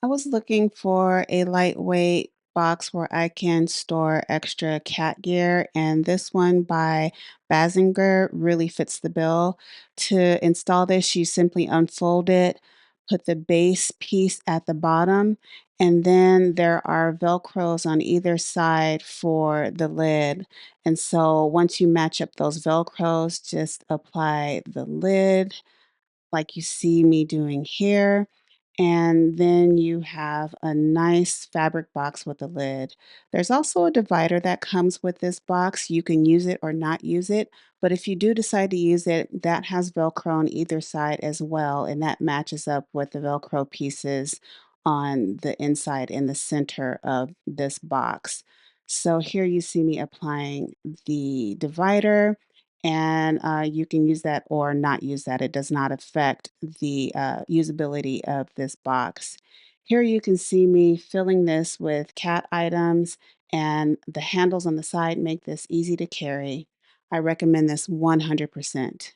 I was looking for a lightweight box where I can store extra cat gear, and this one by Bazinger really fits the bill. To install this, you simply unfold it, put the base piece at the bottom, and then there are Velcros on either side for the lid. And so once you match up those Velcros, just apply the lid like you see me doing here. And then you have a nice fabric box with a lid. There's also a divider that comes with this box. You can use it or not use it, but if you do decide to use it, that has Velcro on either side as well, and that matches up with the Velcro pieces on the inside in the center of this box. So here you see me applying the divider and you can use that or not use that. It does not affect the usability of this box. Here you can see me filling this with cat items, and the handles on the side make this easy to carry. I recommend this 100%.